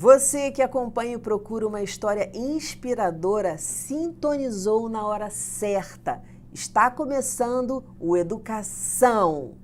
Você que acompanha e procura uma história inspiradora, sintonizou na hora certa. Está começando o Educação.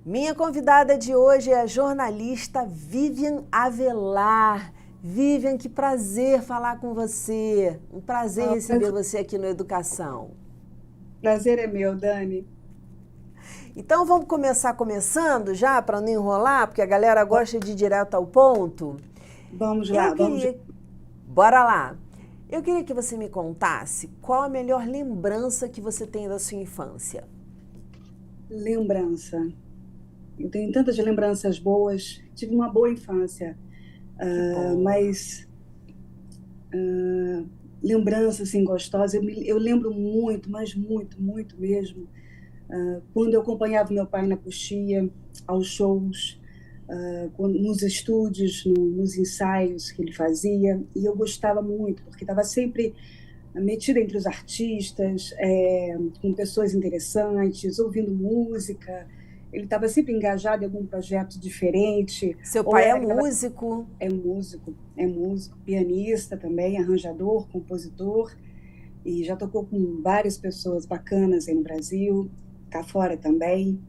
Minha convidada de hoje é a jornalista Vivian Avelar. Vivian, que prazer falar com você. Um prazer receber você aqui no Educação. Prazer é meu, Dani. Então vamos começando já, para não enrolar, porque a galera gosta de ir direto ao ponto. Vamos lá, Bora lá. Eu queria que você me contasse qual a melhor lembrança que você tem da sua infância. Lembrança. Eu tenho tantas lembranças boas. Tive uma boa infância, mas lembrança assim gostosa. Eu lembro muito, mas muito mesmo, quando eu acompanhava meu pai na coxia, aos shows, nos estúdios, nos ensaios que ele fazia, e eu gostava muito, porque estava sempre metida entre os artistas, com pessoas interessantes, ouvindo música. Ele estava sempre engajado em algum projeto diferente. Seu pai é músico? É músico, pianista também, arranjador, compositor, e já tocou com várias pessoas bacanas aí no Brasil, cá fora também.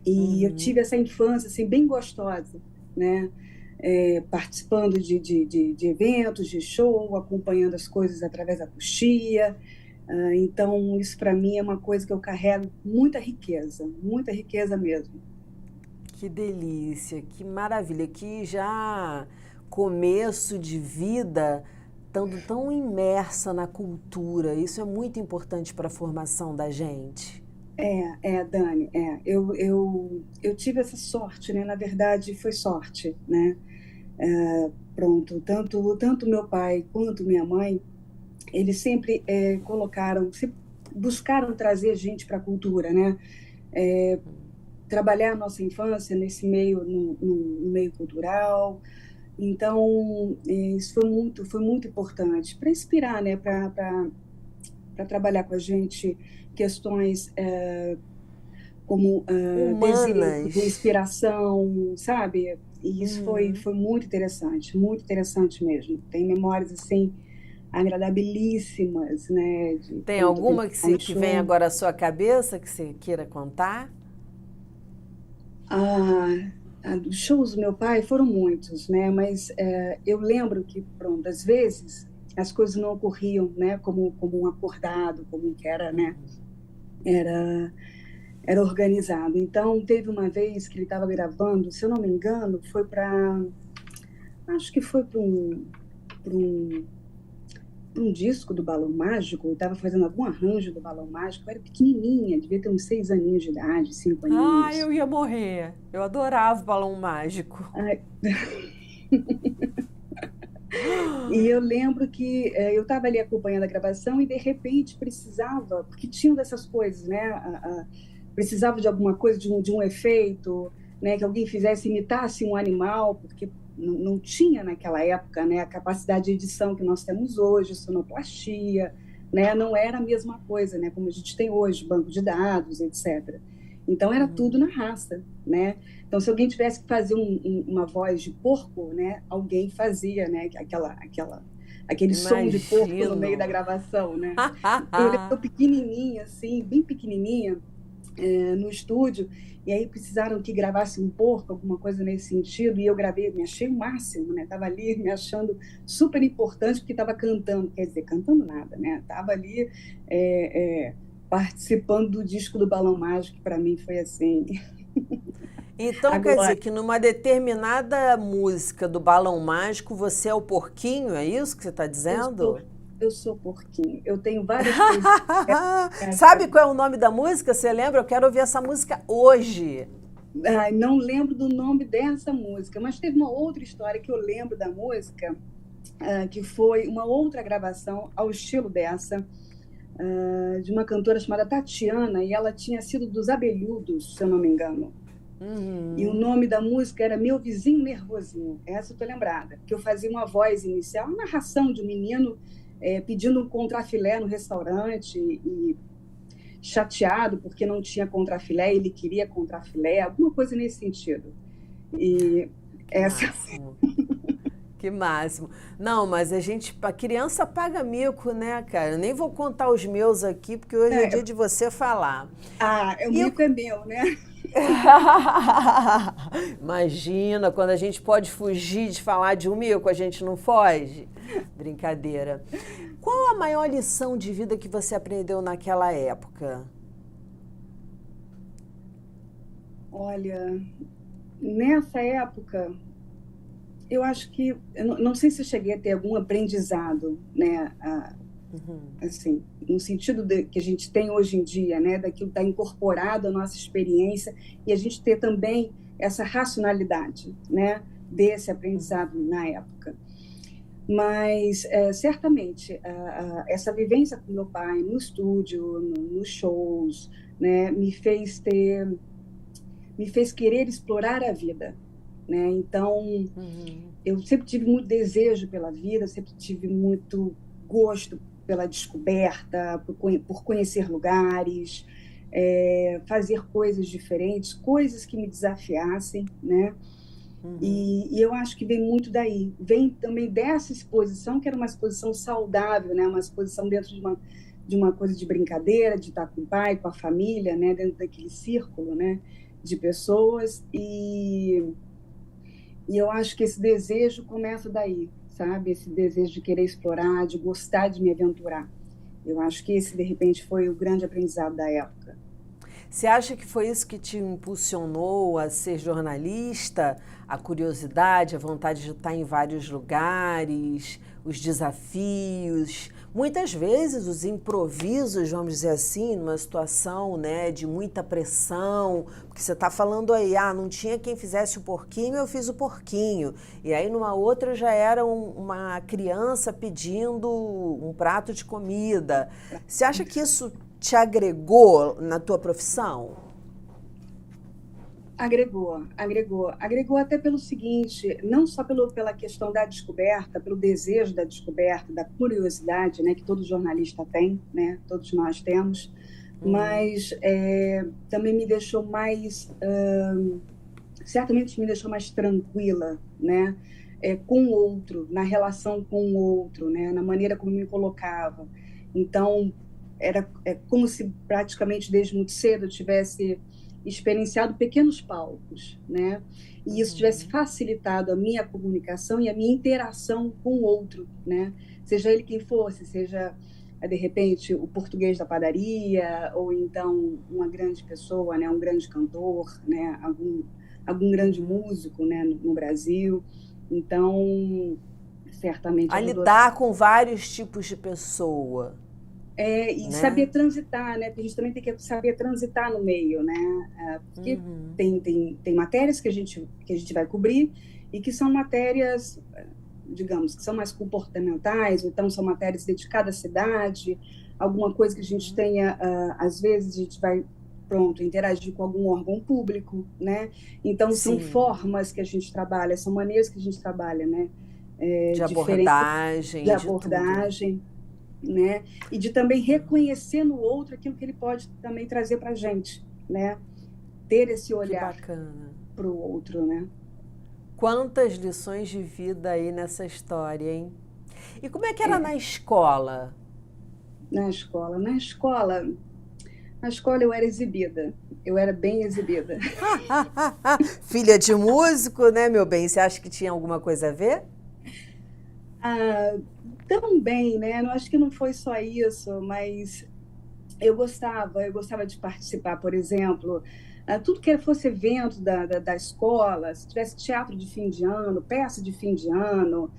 E eu tive essa infância assim, bem gostosa, né? Participando de eventos, de show, acompanhando as coisas através da coxia. Então, isso para mim é uma coisa que eu carrego muita riqueza mesmo. Que delícia, que maravilha, que já começo de vida estando tão imersa na cultura, isso é muito importante para a formação da gente. Dani, eu tive essa sorte, né? Na verdade, foi sorte, né? Pronto, tanto meu pai quanto minha mãe, eles sempre buscaram trazer a gente para a cultura, né? Trabalhar a nossa infância nesse meio, no meio cultural. Então, isso foi muito importante para inspirar, né? Para trabalhar com a gente questões como desejo, de inspiração, sabe? E isso foi muito interessante mesmo. Tem memórias assim agradabilíssimas, né? Tem alguma que vem agora à sua cabeça que você queira contar? Os shows do meu pai foram muitos, né? Mas eu lembro que, pronto, às vezes as coisas não ocorriam, né? Como um acordado, como que era, né? Era organizado. Então, teve uma vez que ele estava gravando, se eu não me engano, acho que foi para um disco do Balão Mágico. Eu estava fazendo algum arranjo do Balão Mágico. Eu era pequenininha, devia ter uns 6 aninhos de idade, 5 aninhos. Eu ia morrer. Eu adorava o Balão Mágico. E eu lembro que eu estava ali acompanhando a gravação e, de repente, precisava, porque tinham dessas coisas, né? Precisava de alguma coisa, de um efeito, né? Que alguém imitasse um animal, porque não tinha naquela época, né, a capacidade de edição que nós temos hoje, sonoplastia, né? Não era a mesma coisa, né? Como a gente tem hoje, banco de dados, etc. Então, era tudo na raça, né? Então, se alguém tivesse que fazer uma voz de porco, né, alguém fazia, né, aquele som de porco no meio da gravação, né? Eu lembro pequenininha, assim, bem pequenininha, no estúdio, e aí precisaram que gravasse um porco, alguma coisa nesse sentido, e eu gravei, me achei o máximo, né? Estava ali me achando super importante, porque estava cantando, quer dizer, cantando nada, né? Estava ali participando do disco do Balão Mágico, que para mim foi assim. Então, quer dizer que numa determinada música do Balão Mágico, você é o porquinho, é isso que você está dizendo? Eu sou porquinho. Eu tenho várias coisas. Sabe qual é o nome da música? Você lembra? Eu quero ouvir essa música hoje. Não lembro do nome dessa música, mas teve uma outra história que eu lembro da música, que foi uma outra gravação ao estilo dessa, de uma cantora chamada Tatiana, e ela tinha sido dos Abelhudos, se eu não me engano. E o nome da música era Meu Vizinho Nervosinho. Essa eu tô lembrada, porque eu fazia uma voz inicial, uma narração de um menino pedindo um contrafilé no restaurante e chateado porque não tinha contrafilé, ele queria contrafilé, alguma coisa nesse sentido. E essa... Máximo. Que máximo. Não, mas a criança paga mico, né, cara? Eu nem vou contar os meus aqui, porque hoje é dia de você falar. O mico é meu, né? Imagina, quando a gente pode fugir de falar de um mico, a gente não foge. Brincadeira. Qual a maior lição de vida que você aprendeu naquela época? Olha, nessa época, eu acho que... Eu não sei se eu cheguei a ter algum aprendizado, né? Assim, no sentido que a gente tem hoje em dia, né? Daquilo está incorporado à nossa experiência e a gente ter também essa racionalidade, né? Desse aprendizado na época. Mas, certamente, essa vivência com meu pai no estúdio, nos shows, né? Me fez querer explorar a vida, né? Então, eu sempre tive muito desejo pela vida, sempre tive muito gosto pela descoberta, por conhecer lugares, fazer coisas diferentes, coisas que me desafiassem, né? E eu acho que vem muito daí. Vem também dessa exposição, que era uma exposição saudável, né? Uma exposição dentro de uma coisa de brincadeira, de estar com o pai, com a família, né? Dentro daquele círculo, né? De pessoas. E eu acho que esse desejo começa daí, sabe? Esse desejo de querer explorar, de gostar de me aventurar. Eu acho que esse, de repente, foi o grande aprendizado da época. Você acha que foi isso que te impulsionou a ser jornalista? A curiosidade, a vontade de estar em vários lugares, os desafios, muitas vezes os improvisos, vamos dizer assim, numa situação, né, de muita pressão, porque você está falando aí, não tinha quem fizesse o porquinho, eu fiz o porquinho. E aí numa outra já era uma criança pedindo um prato de comida. Você acha que isso te agregou na tua profissão? Agregou até pelo seguinte, não só pela questão da descoberta, pelo desejo da descoberta, da curiosidade, né, que todo jornalista tem, né, todos nós temos, mas também me deixou mais, certamente me deixou mais tranquila, né, com o outro, na relação com o outro, né, na maneira como me colocava. Então, era como se praticamente desde muito cedo eu tivesse experienciado pequenos palcos, né? E isso tivesse facilitado a minha comunicação e a minha interação com o outro, né? Seja ele quem fosse, seja, de repente, o português da padaria, ou então uma grande pessoa, né? Um grande cantor, né? Algum grande músico, né? No Brasil. Então, certamente a lidar com vários tipos de pessoa. E saber transitar, né? Porque a gente também tem que saber transitar no meio, né? Porque tem matérias que a gente vai cobrir e que são matérias, digamos, que são mais comportamentais, ou então são matérias dedicadas à cidade, alguma coisa que a gente tenha, às vezes a gente vai, interagir com algum órgão público, né? Então, são formas que a gente trabalha, são maneiras que a gente trabalha, né? De abordagem. De abordagem. Né? E de também reconhecer no outro aquilo que ele pode também trazer para a gente, né? Ter esse olhar para o outro, né? Quantas lições de vida aí nessa história, hein? E como é que era na escola? Na escola eu era exibida, eu era bem exibida. Filha de músico, né, meu bem? Você acha que tinha alguma coisa a ver? Também, né? Eu acho que não foi só isso, mas eu gostava de participar, por exemplo, tudo que fosse evento da escola, se tivesse teatro de fim de ano, peça de fim de ano,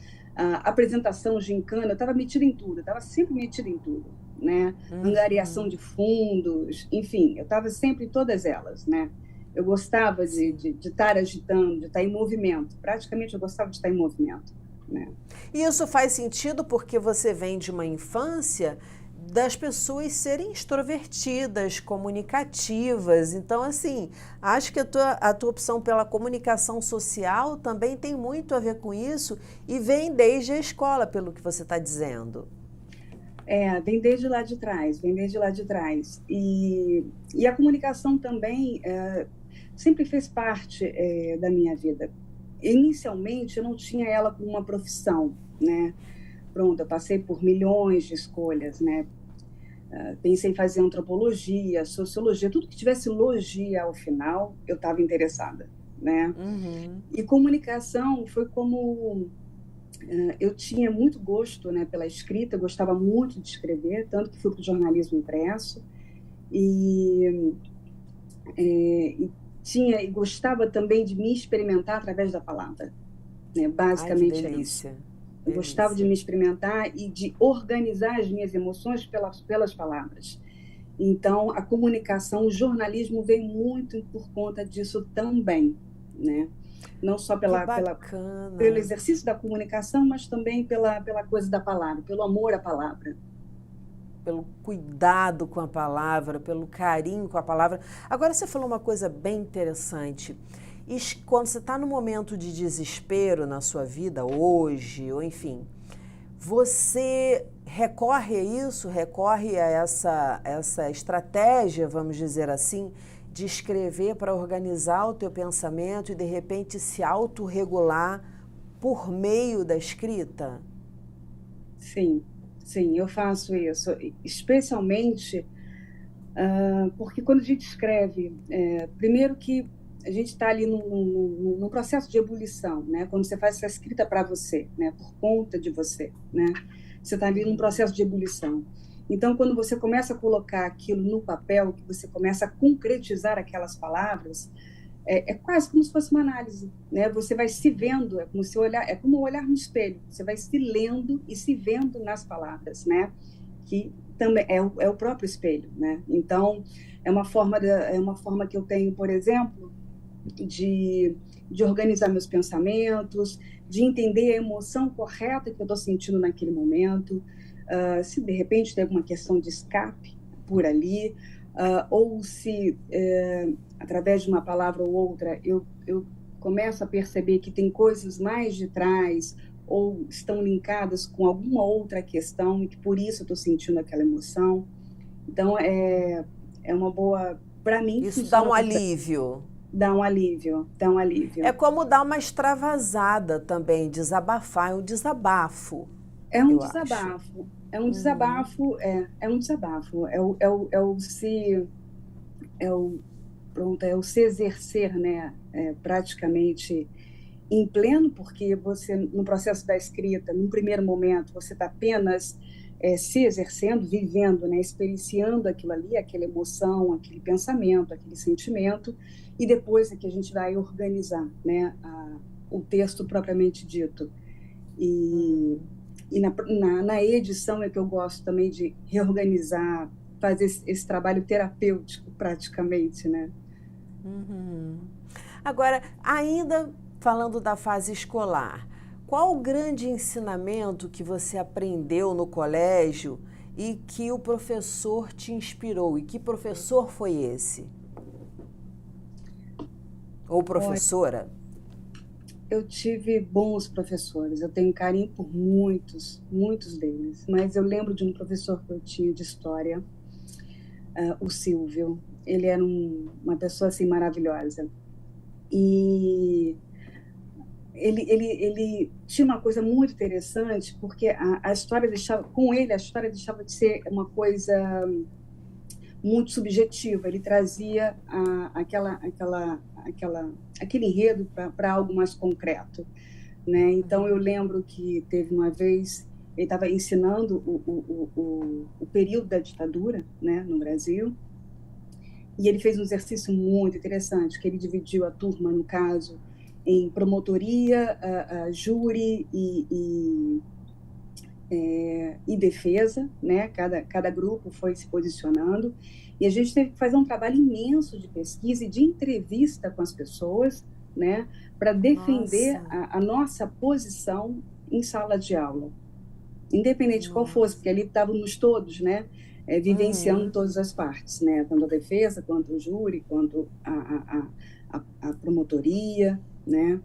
apresentação gincana, eu estava metida em tudo, eu estava sempre metida em tudo, né? Angariação de fundos, enfim, eu estava sempre em todas elas, né? Eu gostava de estar agitando, de estar em movimento, praticamente eu gostava de estar em movimento. Né? E isso faz sentido porque você vem de uma infância das pessoas serem extrovertidas, comunicativas. Então, assim, acho que a tua opção pela comunicação social também tem muito a ver com isso e vem desde a escola, pelo que você está dizendo. Vem desde lá de trás, vem desde lá de trás. E a comunicação também sempre fez parte da minha vida. Inicialmente, eu não tinha ela como uma profissão, né? Pronto, eu passei por milhões de escolhas, né? Pensei em fazer antropologia, sociologia, tudo que tivesse logia ao final, eu estava interessada, né? Uhum. E comunicação foi como eu tinha muito gosto, né, pela escrita, eu gostava muito de escrever, tanto que fui para o jornalismo impresso e, e gostava também de me experimentar através da palavra, né? Ai, que Basicamente é isso. delícia. Eu gostava de me experimentar e de organizar as minhas emoções pelas palavras. Então, a comunicação, o jornalismo veio muito por conta disso também, né? Não só Que pelo bacana. exercício da comunicação, mas também pela coisa da palavra, pelo amor à palavra. Pelo cuidado com a palavra, pelo carinho com a palavra. Agora, você falou uma coisa bem interessante. E quando você está no momento de desespero na sua vida, hoje, ou enfim, você recorre a isso, recorre a essa estratégia, vamos dizer assim, de escrever para organizar o teu pensamento e, de repente, se autorregular por meio da escrita? Sim, sim, eu faço isso, especialmente porque quando a gente escreve, primeiro que a gente está ali num processo de ebulição, né? Quando você faz essa escrita para você, né? Por conta de você, né? Você está ali num processo de ebulição. Então, quando você começa a colocar aquilo no papel, que você começa a concretizar aquelas palavras, é quase como se fosse uma análise, né? Você vai se vendo, é como olhar no espelho. Você vai se lendo e se vendo nas palavras, né? Que também é o próprio espelho, né? Então, é uma forma que eu tenho, por exemplo, de organizar meus pensamentos, de entender a emoção correta que eu estou sentindo naquele momento, se de repente tem alguma questão de escape por ali, ou se através de uma palavra ou outra eu começo a perceber que tem coisas mais de trás ou estão linkadas com alguma outra questão e que por isso eu estou sentindo aquela emoção. Então, é uma boa... Para mim, Isso dá funciona um porque alívio. dá um alívio, dá um É alívio. como dar uma extravasada também, desabafar, é um desabafo, É um eu acho. desabafo, é um desabafo, é um desabafo, é o se exercer, né, praticamente em pleno, porque você, no processo da escrita, num primeiro momento, você está apenas se exercendo, vivendo, né, experienciando aquilo ali, aquela emoção, aquele pensamento, aquele sentimento, e depois é que a gente vai organizar, né, o texto propriamente dito. E na edição é que eu gosto também de reorganizar, fazer esse trabalho terapêutico praticamente, né? Agora, ainda falando da fase escolar, qual o grande ensinamento que você aprendeu no colégio e que o professor te inspirou? E que professor foi esse? Ou Olha, professora? eu tive bons professores, eu tenho carinho por muitos, muitos deles, mas eu lembro de um professor que eu tinha de história, o Silvio. Ele era uma pessoa assim maravilhosa. E ele tinha uma coisa muito interessante, porque a história deixava, com ele, a história deixava de ser uma coisa muito subjetiva. Ele trazia aquele enredo para algo mais concreto, né? Então, eu lembro que teve uma vez, ele estava ensinando o período da ditadura, né, no Brasil, e ele fez um exercício muito interessante, que ele dividiu a turma, no caso, em promotoria, júri e defesa, né? Cada grupo foi se posicionando, e a gente teve que fazer um trabalho imenso de pesquisa e de entrevista com as pessoas, né? Para defender Nossa, a nossa posição em sala de aula. independente de qual fosse, Nossa. porque ali estávamos todos, né, vivenciando Uhum. todas as partes, né, tanto a defesa, quanto o júri, quanto a promotoria, né,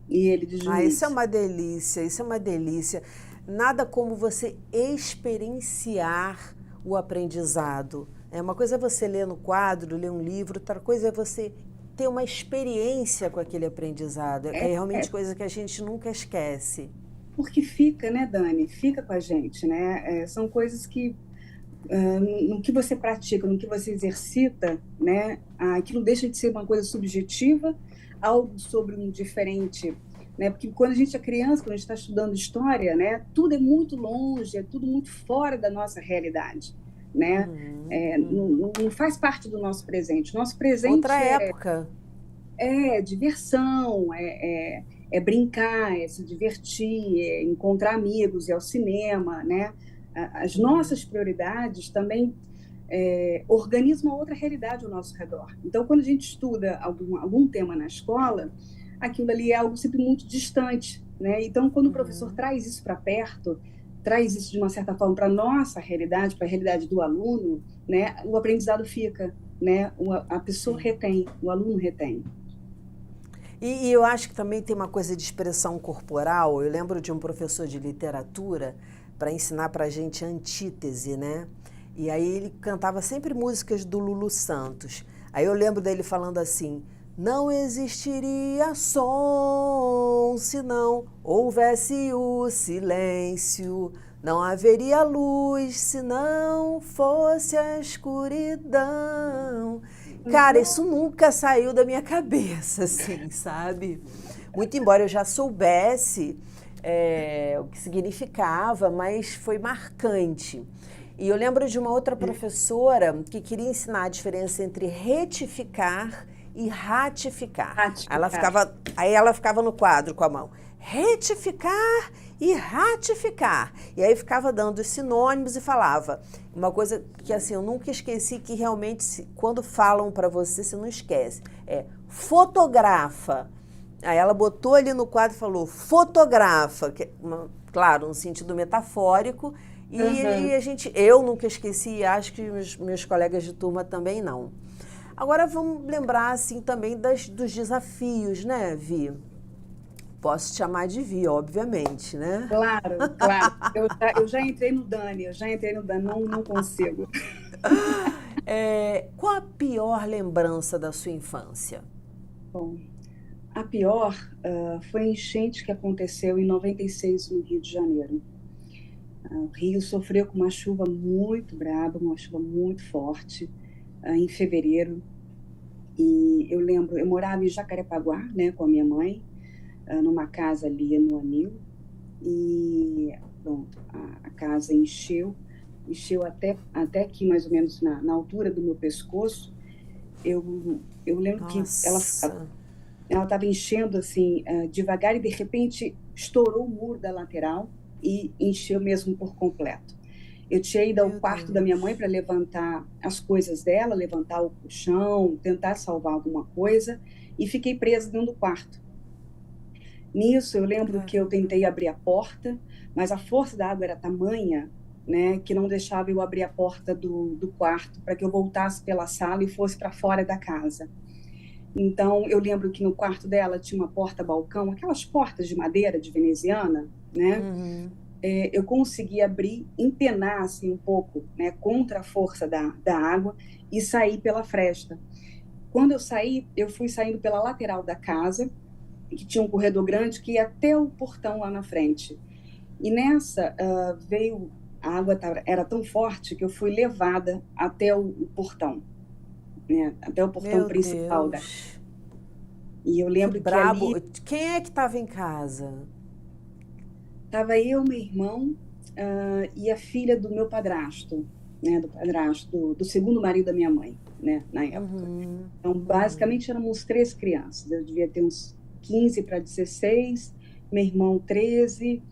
e ele de Ah, isso é juiz. uma delícia, isso é uma delícia. Nada como você experienciar o aprendizado. É uma coisa é você ler no quadro, ler um livro, outra coisa é você ter uma experiência com aquele aprendizado. É É, realmente é coisa que a gente nunca esquece. porque fica, né, Dani? Fica com a gente, né? São coisas que, no que você pratica, no que você exercita, né? Aquilo deixa de ser uma coisa subjetiva, algo sobre um diferente, né? Porque quando a gente é criança, quando a gente está estudando história, né? Tudo é muito longe, é tudo muito fora da nossa realidade, né? Uhum, Não, uhum. não faz parte do nosso presente. Nosso presente Outra época. é diversão, é brincar, é se divertir, é encontrar amigos, ir ao cinema, né? As Uhum. nossas prioridades também organizam uma outra realidade ao nosso redor. Então, quando a gente estuda algum tema na escola, aquilo ali é algo sempre muito distante, né? Então, quando o professor Uhum. traz isso para perto, traz isso de uma certa forma para a nossa realidade, para a realidade do aluno, né? O aprendizado fica, né? A pessoa Sim. retém, o aluno retém. E eu acho que também tem uma coisa de expressão corporal. Eu lembro de um professor de literatura para ensinar para a gente antítese, né? E aí ele cantava sempre músicas do Lulu Santos. Aí eu lembro dele falando assim: não existiria som se não houvesse o silêncio. Não haveria luz se não fosse a escuridão. Cara, isso nunca saiu da minha cabeça, assim, sabe? Muito embora eu já soubesse o que significava, mas foi marcante. E eu lembro de uma outra professora que queria ensinar a diferença entre retificar e ratificar. Ratificar. Aí ela ficava no quadro com a mão. Retificar e ratificar. E aí ficava dando os sinônimos e falava. Uma coisa que assim eu nunca esqueci, que realmente quando falam para você não esquece. É fotografa. Aí ela botou ali no quadro e falou fotografa, claro, no sentido metafórico. E Uhum. eu nunca esqueci, e acho que os meus colegas de turma também não. Agora vamos lembrar assim também dos desafios, né, Vi? Posso te chamar de Vi, obviamente, né? Claro, claro. Eu já entrei no Dani, eu já entrei no Dani, não consigo. Qual a pior lembrança da sua infância? Bom, a pior foi a enchente que aconteceu em 96 no Rio de Janeiro. O Rio sofreu com uma chuva muito braba, uma chuva muito forte, em fevereiro. E eu lembro, eu morava em Jacarepaguá, né, com a minha mãe, numa casa ali no Anil. E pronto, a casa encheu até aqui, mais ou menos na altura do meu pescoço. Eu lembro que ela Nossa, estava enchendo assim, devagar, e de repente estourou o muro da lateral e encheu mesmo por completo. Eu tinha ido ao meu quarto da minha mãe Deus. para levantar as coisas dela, levantar o colchão, tentar salvar alguma coisa, e fiquei presa dentro do quarto. Nisso, eu lembro que eu Caramba. tentei abrir a porta, mas a força da água era tamanha, né, que não deixava eu abrir a porta do quarto para que eu voltasse pela sala e fosse para fora da casa. Então, eu lembro que no quarto dela tinha uma porta-balcão, aquelas portas de madeira de veneziana, né? Uhum. Eu consegui abrir, empenar assim um pouco, né, contra a força da água e sair pela fresta. Quando eu saí, eu fui saindo pela lateral da casa, que tinha um corredor grande que ia até o portão lá na frente. E nessa veio a água era tão forte que eu fui levada até o portão, né, até o portão Meu principal da. Deus. E eu Que lembro que brabo. ali Quem é que estava em casa? estava eu, meu irmão, e a filha do meu padrasto, né, do padrasto, do segundo marido da minha mãe, né, na época. Uhum. Então, Uhum. basicamente, éramos três crianças. Eu devia ter uns 15 para 16, meu irmão 13,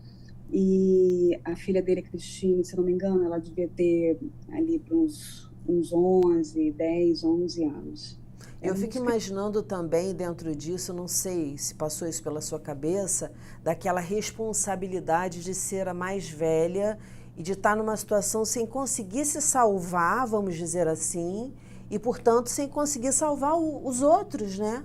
e a filha dele, Cristina, se não me engano, ela devia ter ali para uns 11, 10, 11 anos. Eu fico imaginando também dentro disso, não sei se passou isso pela sua cabeça, daquela responsabilidade de ser a mais velha e de estar numa situação sem conseguir se salvar, vamos dizer assim, e portanto sem conseguir salvar os outros, né?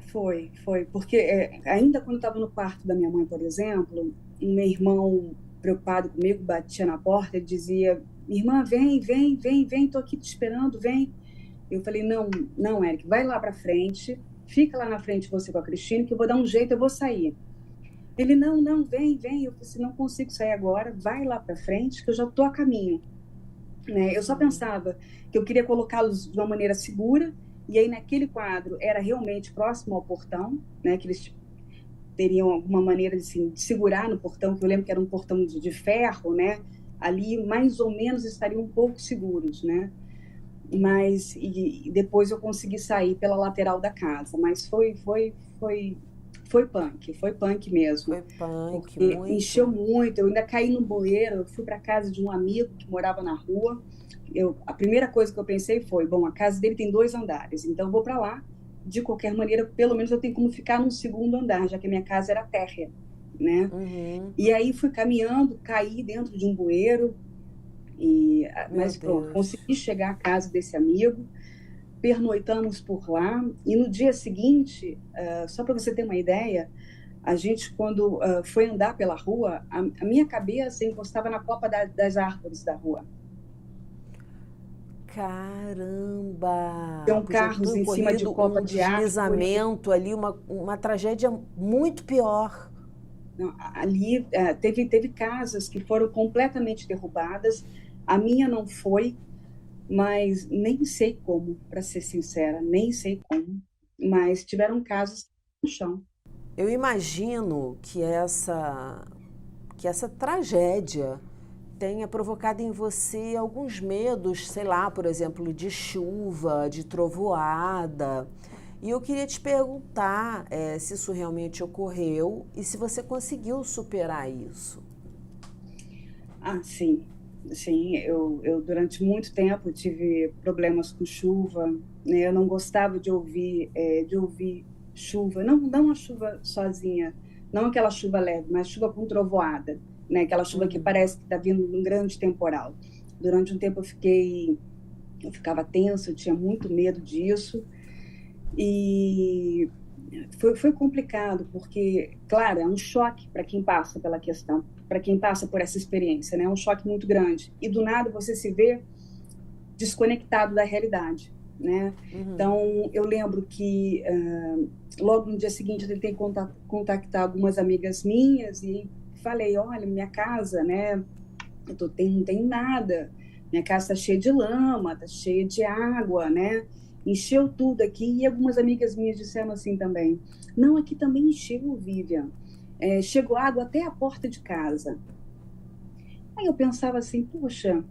Foi, porque ainda quando eu estava no quarto da minha mãe, por exemplo, um meu irmão preocupado comigo batia na porta e dizia: minha irmã, vem, vem, vem, vem, tô aqui te esperando, vem. Eu falei: não, não, Eric, vai lá para frente, fica lá na frente você com a Cristina, que eu vou dar um jeito, eu vou sair. Ele: não, não, vem, vem. Eu falei assim: não consigo sair agora, vai lá para frente, que eu já tô a caminho, né? Eu só pensava que eu queria colocá-los de uma maneira segura, e aí naquele quadro era realmente próximo ao portão, né? Que eles teriam alguma maneira assim, de segurar no portão, que eu lembro que era um portão de ferro, né? Ali mais ou menos estariam um pouco seguros, né? Mas e depois eu consegui sair pela lateral da casa, mas foi punk mesmo, Foi punk, porque encheu muito. muito. Eu ainda caí no bueiro, eu fui para casa de um amigo que morava na rua. A primeira coisa que eu pensei foi: bom, a casa dele tem 2 andares, então eu vou para lá. De qualquer maneira, pelo menos eu tenho como ficar no segundo andar, já que a minha casa era térrea, né? Uhum. E aí fui caminhando, caí dentro de um bueiro, Meu mas pronto, Deus. consegui chegar à casa desse amigo, pernoitamos por lá, e no dia seguinte, só para você ter uma ideia, a gente, quando foi andar pela rua, a minha cabeça encostava na copa das árvores da rua. Caramba! Tinham Podia ter carros em cima de ocorrido copa um de árvore. deslizamento ali, uma tragédia muito pior. Não, ali teve casas que foram completamente derrubadas. A minha não foi, mas nem sei como, para ser sincera, nem sei como. Mas tiveram casas no chão. Eu imagino que essa tragédia tenha provocado em você alguns medos, sei lá, por exemplo, de chuva, de trovoada. E eu queria te perguntar se isso realmente ocorreu e se você conseguiu superar isso. Ah, sim, sim. Eu durante muito tempo tive problemas com chuva, né? Eu não gostava de ouvir chuva, não a chuva sozinha, não aquela chuva leve, mas chuva com trovoada, né? Aquela chuva que Uhum. parece que está vindo um grande temporal. Durante um tempo eu ficava tensa, eu tinha muito medo disso. E foi complicado, porque, claro, é um choque para quem passa pela questão, para quem passa por essa experiência, né? É um choque muito grande. E do nada você se vê desconectado da realidade, né? Uhum. Então, eu lembro que logo no dia seguinte eu tentei contactar algumas amigas minhas e falei: olha, minha casa, né? Não tem nada. Minha casa está cheia de lama, está cheia de água, né? Encheu tudo aqui. E algumas amigas minhas disseram assim também: não, aqui também encheu, Vivian. Chegou água até a porta de casa. Aí eu pensava assim: poxa,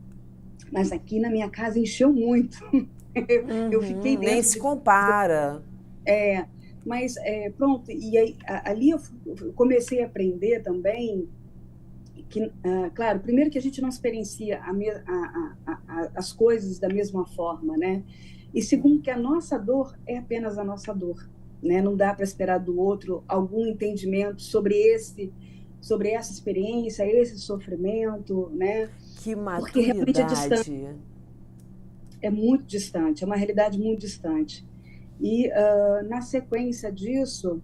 mas aqui na minha casa encheu muito. Eu fiquei Uhum. Nem dentro se de. compara. Mas pronto, e aí, ali eu comecei a aprender também que, claro, primeiro que a gente não experiencia as coisas da mesma forma, né? E segundo que a nossa dor é apenas a nossa dor, né? Não dá para esperar do outro algum entendimento sobre essa experiência, esse sofrimento, né? Que Porque realmente é distante, maturidade. é muito distante, é uma realidade muito distante. E na sequência disso,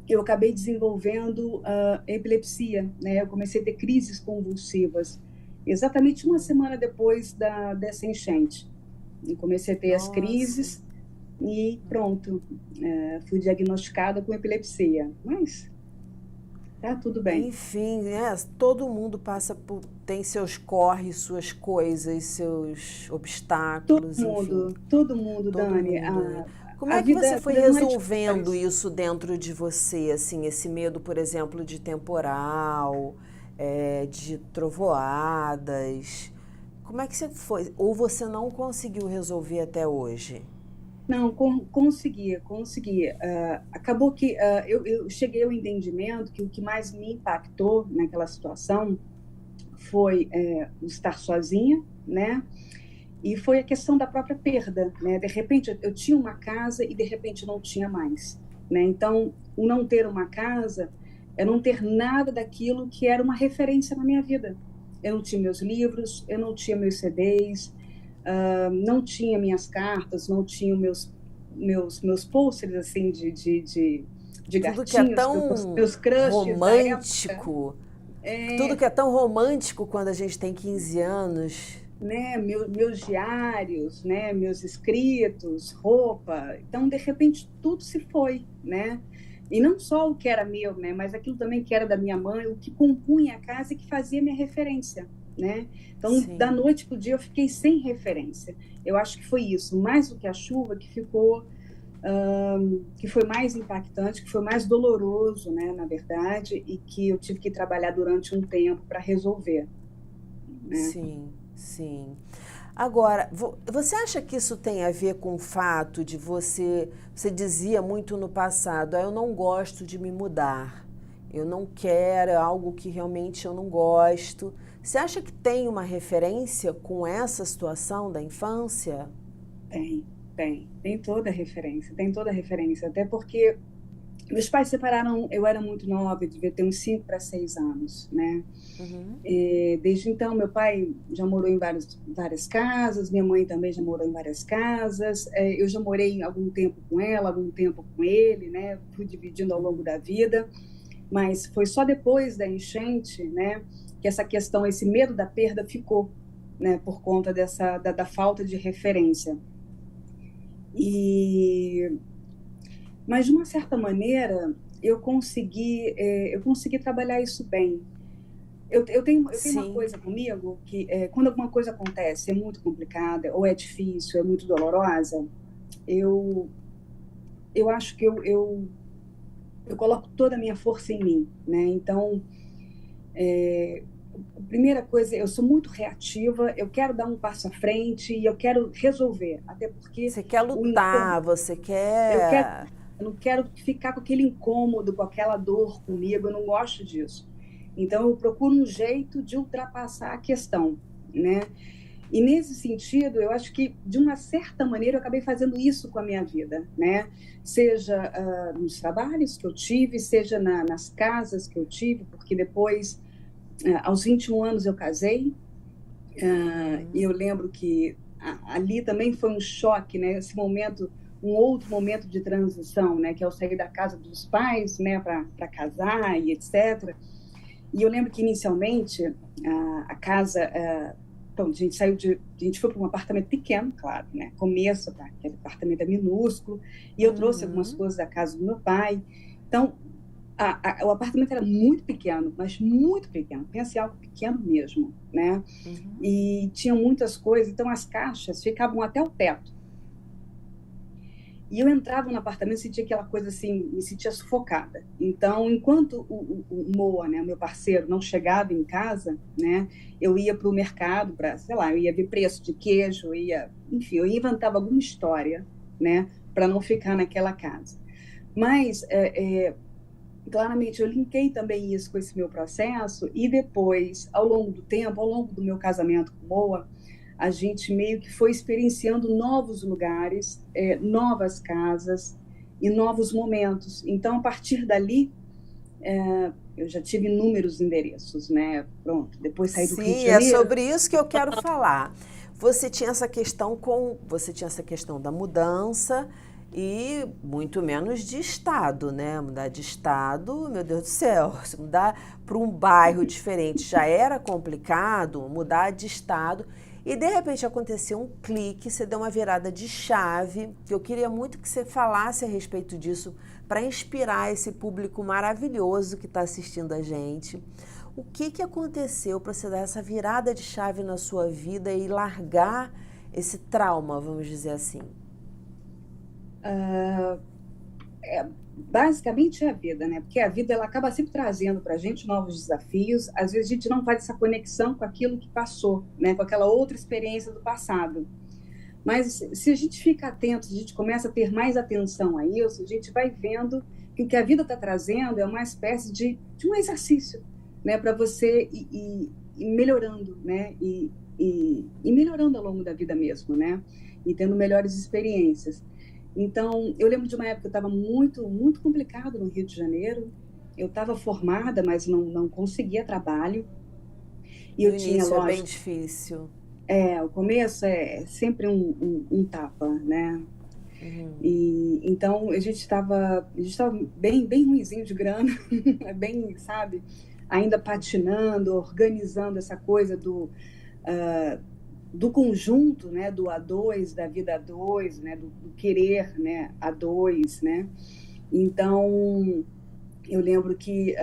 eu acabei desenvolvendo epilepsia, né? Eu comecei a ter crises convulsivas, exatamente uma semana depois dessa enchente. Eu comecei a ter as Nossa. crises e pronto, fui diagnosticada com epilepsia. Mas tá tudo bem. Enfim, todo mundo passa por. Tem seus corres, suas coisas, seus obstáculos, enfim. Todo mundo, Todo Dani, mundo, né? Como a é que você vida, foi não é de resolvendo flores. isso dentro de você, assim, esse medo, por exemplo, de temporal, de trovoadas? Como é que você foi? Ou você não conseguiu resolver até hoje? Não, consegui. Acabou que eu cheguei ao entendimento que o que mais me impactou naquela situação foi o estar sozinha, né? E foi a questão da própria perda, né? De repente eu tinha uma casa e de repente não tinha mais, né? Então, o não ter uma casa é não ter nada daquilo que era uma referência na minha vida. Eu não tinha meus livros, eu não tinha meus CDs, não tinha minhas cartas, não tinha meus posters assim de Tudo que é gatinhos, tão meus crushes da época. romântico, tudo É, que é tão romântico quando a gente tem 15 anos. né, meus diários, né, meus escritos, roupa. Então, de repente, tudo se foi, né? E não só o que era meu, né, mas aquilo também que era da minha mãe, o que compunha a casa e que fazia minha referência, né? Então, da Sim, noite para o dia, eu fiquei sem referência. Eu acho que foi isso, mais do que a chuva, que ficou, que foi mais impactante, que foi mais doloroso, né, na verdade, e que eu tive que trabalhar durante um tempo para resolver, né? sim, sim. Agora, você acha que isso tem a ver com o fato de você dizia muito no passado, eu não gosto de me mudar, eu não quero, é algo que realmente eu não gosto. Você acha que tem uma referência com essa situação da infância? Tem toda a referência, tem toda a referência, até porque meus pais se separaram, eu era muito nova, eu devia ter uns 5 para 6 anos, né? Uhum. E, desde então, meu pai já morou em várias casas, minha mãe também já morou em várias casas, eu já morei algum tempo com ela, algum tempo com ele, né? Fui dividindo ao longo da vida, mas foi só depois da enchente, né, que essa questão, esse medo da perda ficou, né, por conta da falta de referência. E Mas, de uma certa maneira, eu consegui trabalhar isso bem. Eu tenho uma Sim, coisa comigo que, quando alguma coisa acontece, é muito complicada, ou é difícil, é muito dolorosa, eu, eu acho que eu coloco toda a minha força em mim, né? Então, a primeira coisa, eu sou muito reativa, eu quero dar um passo à frente e eu quero resolver, até porque você quer o incômodo, lutar, você eu quero quer. Eu não quero ficar com aquele incômodo, com aquela dor comigo, eu não gosto disso. Então, eu procuro um jeito de ultrapassar a questão, né? E nesse sentido, eu acho que, de uma certa maneira, eu acabei fazendo isso com a minha vida, né? Seja nos trabalhos que eu tive, seja nas casas que eu tive, porque depois, aos 21 anos, eu casei, e Uhum. eu lembro que ali também foi um choque, né? Esse momento, um outro momento de transição, né? Que é eu sair da casa dos pais, né? Para casar e etc. E eu lembro que inicialmente a casa, então, a gente foi para um apartamento pequeno, claro, né? Começo, tá? Aquele apartamento é minúsculo, e eu trouxe algumas Uhum. coisas da casa do meu pai. Então, o apartamento era muito pequeno, mas muito pequeno, pensa em algo pequeno mesmo, né? Uhum. E tinham muitas coisas, então as caixas ficavam até o teto. E eu entrava no apartamento e sentia aquela coisa assim, me sentia sufocada. Então, enquanto o Moa, né, meu parceiro, não chegava em casa, né, eu ia para o mercado para, sei lá, eu ia ver preço de queijo, enfim, eu inventava alguma história, né, para não ficar naquela casa. Mas, claramente, eu linkei também isso com esse meu processo e depois, ao longo do tempo, ao longo do meu casamento com Moa, a gente meio que foi experienciando novos lugares, novas casas e novos momentos. Então, a partir dali, eu já tive inúmeros endereços, né? Pronto, depois saí do Rio de Sim, é Janeiro. sobre isso que eu quero falar. Você tinha essa questão da mudança e muito menos de estado, né? Mudar de estado, meu Deus do céu, se mudar para um bairro diferente já era complicado, mudar de estado e de repente aconteceu um clique, você deu uma virada de chave, que eu queria muito que você falasse a respeito disso para inspirar esse público maravilhoso que está assistindo a gente. O que aconteceu para você dar essa virada de chave na sua vida e largar esse trauma, vamos dizer assim? Basicamente é a vida, né? Porque a vida ela acaba sempre trazendo para a gente novos desafios. Às vezes a gente não faz essa conexão com aquilo que passou, né? Com aquela outra experiência do passado. Mas se a gente fica atento, se a gente começa a ter mais atenção a isso, a gente vai vendo que o que a vida está trazendo é uma espécie de um exercício, né, para você ir melhorando, né, e melhorando ao longo da vida mesmo, né? E tendo melhores experiências. Então, eu lembro de uma época que estava muito, muito complicado no Rio de Janeiro. Eu estava formada, mas não conseguia trabalho. E No eu tinha, início é bem lógico, difícil. o começo é sempre um tapa, né? Uhum. E então a gente estava bem, bem ruinzinho de grana, bem, sabe? Ainda patinando, organizando essa coisa do conjunto, né? Do a dois, da vida a dois, né? Do querer, né? A dois, né? Então, eu lembro que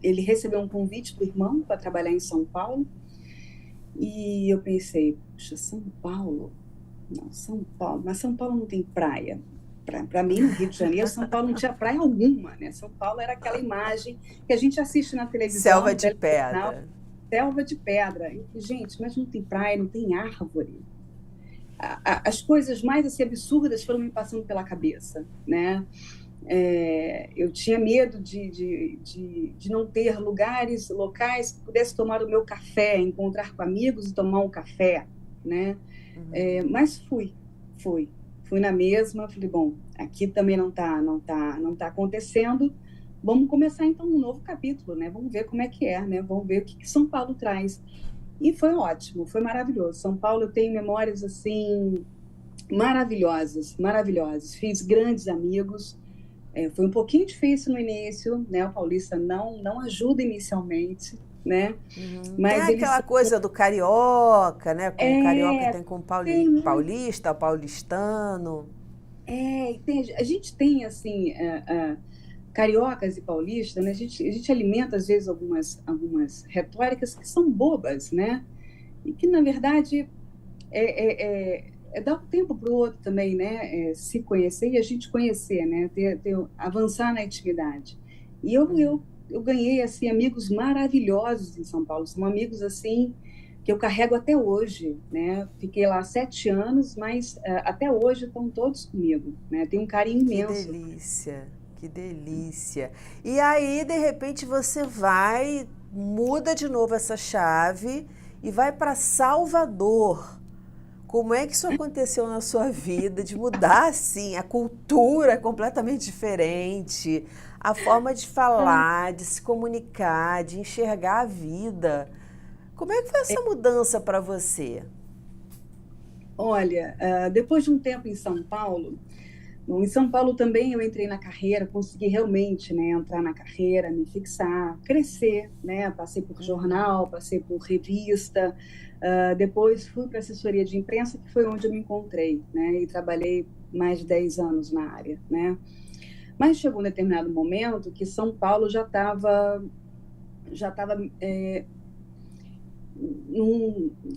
ele recebeu um convite do irmão para trabalhar em São Paulo, e eu pensei, puxa, São Paulo? Não, São Paulo, mas São Paulo não tem praia. Para mim, no Rio de Janeiro, São Paulo não tinha praia alguma, né? São Paulo era aquela imagem que a gente assiste na televisão, Selva no de telejornal, pedra. selva de pedra. Eu falei, gente, mas não tem praia, não tem árvore. As coisas mais assim, absurdas foram me passando pela cabeça, né? Eu tinha medo de não ter locais que pudesse tomar o meu café, encontrar com amigos e tomar um café, né? Mas fui, fui na mesma. Falei, bom, aqui também não tá acontecendo. Vamos começar então um novo capítulo, né? Vamos ver como é que é, né? Vamos ver o que São Paulo traz. E foi ótimo, foi maravilhoso. São Paulo, eu tenho memórias assim maravilhosas, maravilhosas. Fiz grandes amigos. Foi um pouquinho difícil no início, né? O paulista não ajuda inicialmente, né? Tem Mas eles aquela são, coisa do carioca, né? Com o carioca é, tem com o tem muito, paulista, o paulistano. a gente tem assim, cariocas e paulistas, né? A gente alimenta às vezes algumas retóricas que são bobas, né? E que na verdade é dar um tempo para o outro também, né? Se conhecer e a gente conhecer, né? Avançar na intimidade. E eu ganhei assim amigos maravilhosos em São Paulo. São amigos assim que eu carrego até hoje, né? Fiquei lá 7 anos, mas até hoje estão todos comigo, né? Tenho um carinho Que imenso. delícia, que delícia. E aí, de repente, você vai, muda de novo essa chave e vai para Salvador. Como é que isso aconteceu na sua vida, de mudar assim, a cultura é completamente diferente, a forma de falar, de se comunicar, de enxergar a vida. Como é que foi essa mudança para você? Olha, depois de um tempo em São Paulo, bom, em São Paulo também eu entrei na carreira, consegui realmente, né, entrar na carreira, me fixar, crescer, né? Passei por jornal, passei por revista, depois fui para assessoria de imprensa, que foi onde eu me encontrei, né? E trabalhei mais de 10 anos na área, né? Mas chegou um determinado momento que São Paulo já estava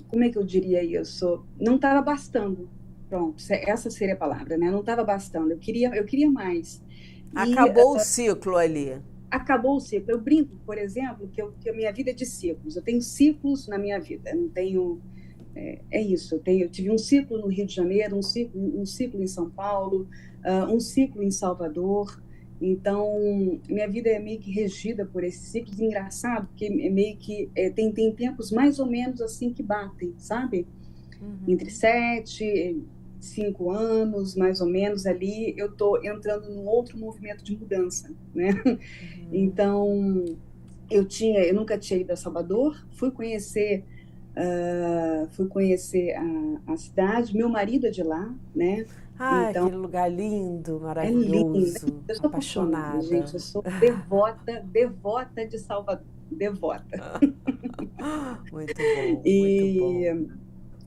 como é que eu diria isso? Não estava bastando. Pronto, essa seria a palavra, né? Não estava bastando. Eu queria mais. E Acabou o ciclo ali. acabou o ciclo. Eu brinco, por exemplo, que a minha vida é de ciclos. Eu tenho ciclos na minha vida. Eu não tenho. É isso. Eu tive um ciclo no Rio de Janeiro, um ciclo em São Paulo, um ciclo em Salvador. Então, minha vida é meio que regida por esses ciclos. Engraçado, porque é meio que tem tempos mais ou menos assim que batem, sabe? Entre 7, 5 anos, mais ou menos ali, eu estou entrando num outro movimento de mudança, né? Então, eu nunca tinha ido a Salvador, fui conhecer a cidade. Meu marido é de lá, né? Ah, Então aquele lugar lindo, é lindo. maravilhoso, Eu sou apaixonada, apaixonada. gente. Eu sou devota, devota de Salvador, devota. Muito bom, muito E bom.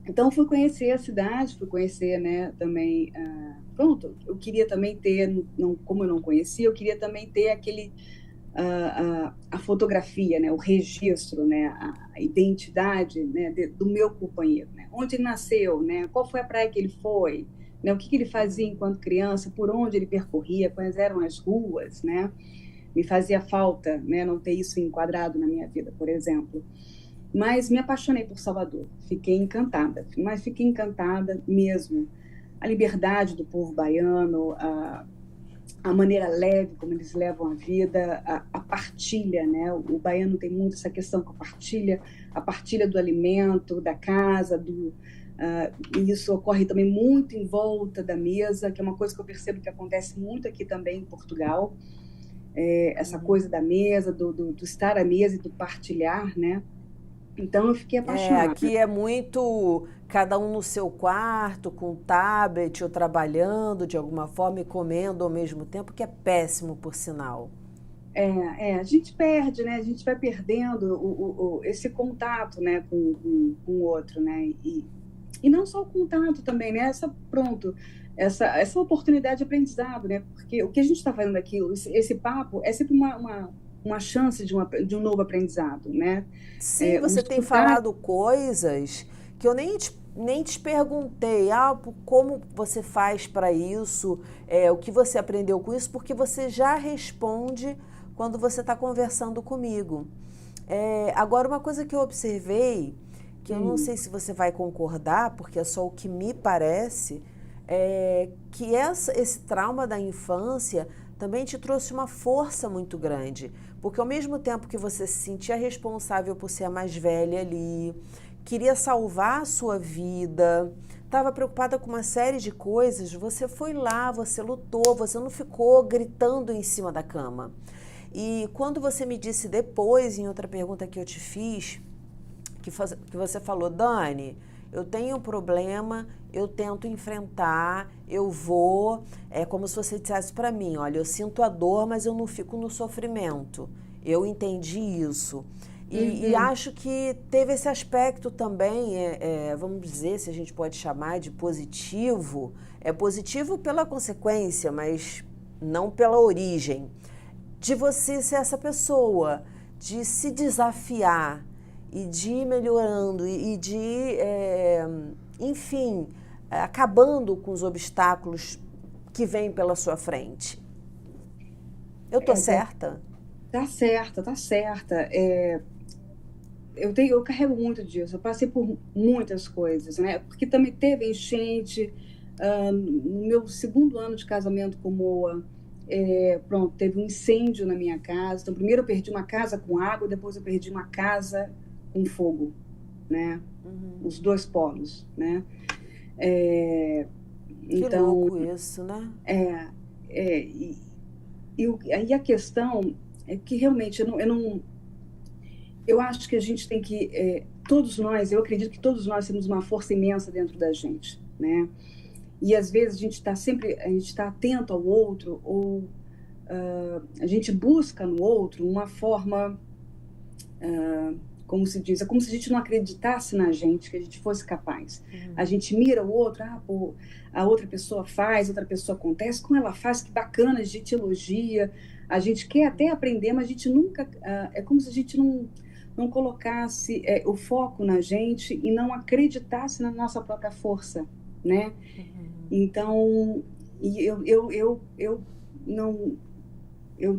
então fui conhecer a cidade, fui conhecer, né, também. Pronto, eu queria também ter, não, como eu não conhecia, eu queria também ter a fotografia, né, o registro, né, a identidade, né, do meu companheiro, né, onde ele nasceu, né, qual foi a praia que ele foi, né, o que ele fazia enquanto criança, por onde ele percorria, quais eram as ruas, né, me fazia falta, né, não ter isso enquadrado na minha vida, por exemplo. Mas me apaixonei por Salvador, fiquei encantada, mas fiquei encantada mesmo. A liberdade do povo baiano, a maneira leve como eles levam a vida, a partilha, né? O baiano tem muito essa questão com a partilha do alimento, da casa, e isso ocorre também muito em volta da mesa, que é uma coisa que eu percebo que acontece muito aqui também em Portugal, essa coisa da mesa, do estar à mesa e do partilhar, né? Então eu fiquei apaixonada. Aqui é muito cada um no seu quarto, com tablet ou trabalhando de alguma forma e comendo ao mesmo tempo, que é péssimo, por sinal. A gente perde, né? A gente vai perdendo esse contato, né, com o outro, né? E não só o contato também, né? Essa oportunidade de aprendizado, né? Porque o que a gente está fazendo aqui, esse papo, é sempre uma chance de um novo aprendizado, né? Sim, O você tem escutar. falado coisas que eu nem te perguntei, como você faz para isso, o que você aprendeu com isso, porque você já responde quando você está conversando comigo. Agora, uma coisa que eu observei, que eu não sei se você vai concordar, porque é só o que me parece, é que esse trauma da infância também te trouxe uma força muito grande. Porque ao mesmo tempo que você se sentia responsável por ser a mais velha ali, queria salvar a sua vida, estava preocupada com uma série de coisas, você foi lá, você lutou, você não ficou gritando em cima da cama. E quando você me disse depois, em outra pergunta que eu te fiz, que você falou, Dani, eu tenho um problema, eu tento enfrentar, eu vou, é como se você dissesse para mim, olha, eu sinto a dor, mas eu não fico no sofrimento. Eu entendi isso. E acho que teve esse aspecto também, vamos dizer, se a gente pode chamar de positivo, é positivo pela consequência, mas não pela origem, de você ser essa pessoa, de se desafiar e de ir melhorando e de, enfim, acabando com os obstáculos que vêm pela sua frente. Eu tô certa? Tá certa, tá certa. Eu carrego muito disso, eu passei por muitas coisas, né? Porque também teve enchente, no meu segundo ano de casamento com Moa, pronto, teve um incêndio na minha casa. Então, primeiro eu perdi uma casa com água, depois eu perdi uma casa com fogo, né? Os dois polos, né? Que louco isso, né? E a questão é que realmente eu acho que a gente tem que, todos nós, eu acredito que todos nós temos uma força imensa dentro da gente, né? E às vezes a gente está atento ao outro, ou a gente busca no outro uma forma, como se diz, é como se a gente não acreditasse na gente, que a gente fosse capaz. A gente mira o outro, a outra pessoa faz, outra pessoa acontece, como ela faz, que bacana, a gente elogia, a gente quer até aprender, mas a gente nunca, é como se a gente não colocasse o foco na gente e não acreditasse na nossa própria força, né? Então, eu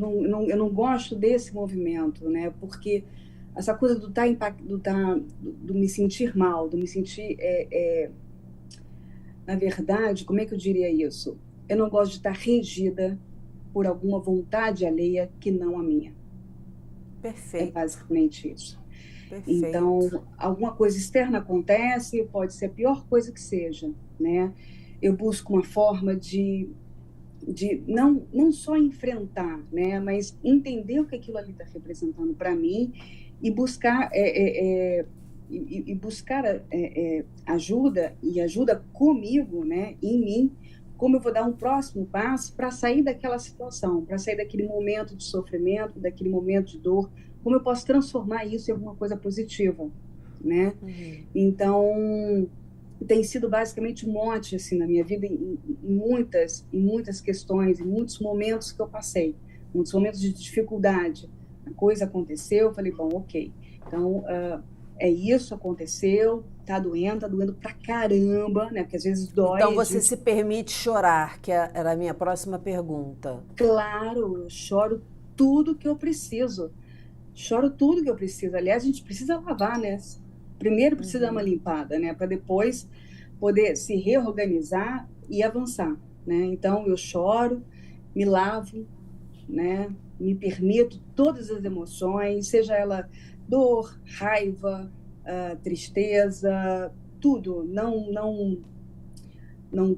não gosto desse movimento, né? Porque essa coisa do me sentir mal, do me sentir, na verdade, como é que eu diria isso? Eu não gosto de estar regida por alguma vontade alheia que não a minha. Perfeito. É basicamente isso. Perfeito. Então, alguma coisa externa acontece, pode ser a pior coisa que seja, né? Eu busco uma forma de não só enfrentar, né, mas entender o que aquilo ali está representando para mim e buscar ajuda e ajuda comigo, né, em mim, como eu vou dar um próximo passo para sair daquela situação, para sair daquele momento de sofrimento, daquele momento de dor, como eu posso transformar isso em alguma coisa positiva, né? Então, tem sido basicamente um monte assim na minha vida, em muitas questões, em muitos momentos que eu passei, muitos momentos de dificuldade. A coisa aconteceu, eu falei, bom, ok, então é isso, aconteceu, tá doendo pra caramba, né? Porque às vezes dói. Então você se permite chorar, que era a minha próxima pergunta. Claro, eu choro tudo que eu preciso. Choro tudo que eu preciso. Aliás, a gente precisa lavar, né? Primeiro precisa dar uma limpada, né? Para depois poder se reorganizar e avançar, né? Então, eu choro, me lavo, né? Me permito todas as emoções, seja ela dor, raiva, tristeza, tudo.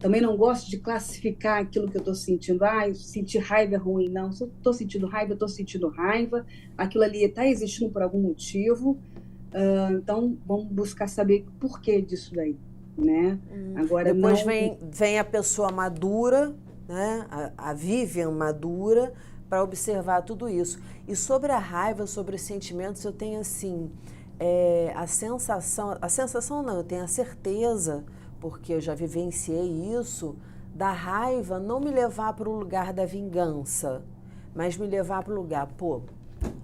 Também não gosto de classificar aquilo que eu estou sentindo. Ah, sentir raiva é ruim. Não, se eu estou sentindo raiva, eu estou sentindo raiva. Aquilo ali está existindo por algum motivo. Então, vamos buscar saber o porquê disso daí, né? Agora, depois vem a pessoa madura, né? A Vivian madura, para observar tudo isso. E sobre a raiva, sobre os sentimentos, eu tenho assim, a sensação não, eu tenho a certeza, porque eu já vivenciei isso, da raiva não me levar para o lugar da vingança, mas me levar para o lugar, pô,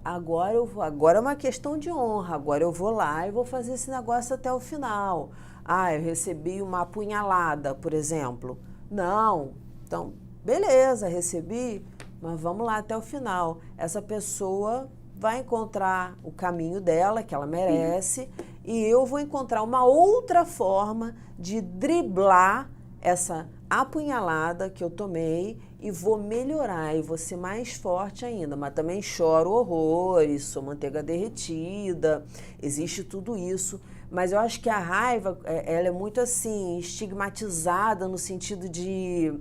agora é uma questão de honra, agora eu vou lá e vou fazer esse negócio até o final. Ah, eu recebi uma apunhalada, por exemplo. Não, então, beleza, recebi, mas vamos lá até o final. Essa pessoa vai encontrar o caminho dela, que ela merece, e eu vou encontrar uma outra forma de driblar essa apunhalada que eu tomei e vou melhorar e vou ser mais forte ainda. Mas também choro horrores, sou manteiga derretida, existe tudo isso. Mas eu acho que a raiva, ela é muito assim, estigmatizada no sentido de,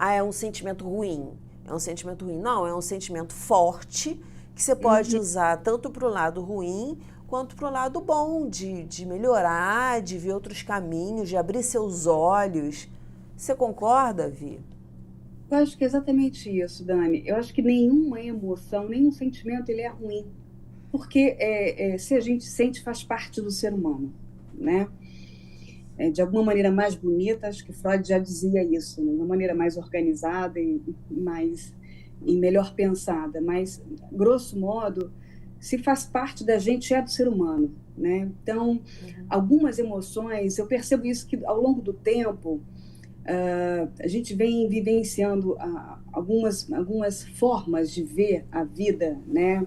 é um sentimento ruim. É um sentimento ruim. Não, é um sentimento forte que você pode usar tanto para o lado ruim quanto para o lado bom, de melhorar, de ver outros caminhos, de abrir seus olhos. Você concorda, Vi? Eu acho que é exatamente isso, Dani. Eu acho que nenhuma emoção, nenhum sentimento, ele é ruim. Porque se a gente sente, faz parte do ser humano, né? De alguma maneira mais bonita, acho que Freud já dizia isso, né? De uma maneira mais organizada e melhor pensada. Mas, grosso modo, se faz parte da gente, é do ser humano, né? Então, algumas emoções, eu percebo isso que ao longo do tempo, a gente vem vivenciando algumas formas de ver a vida, né?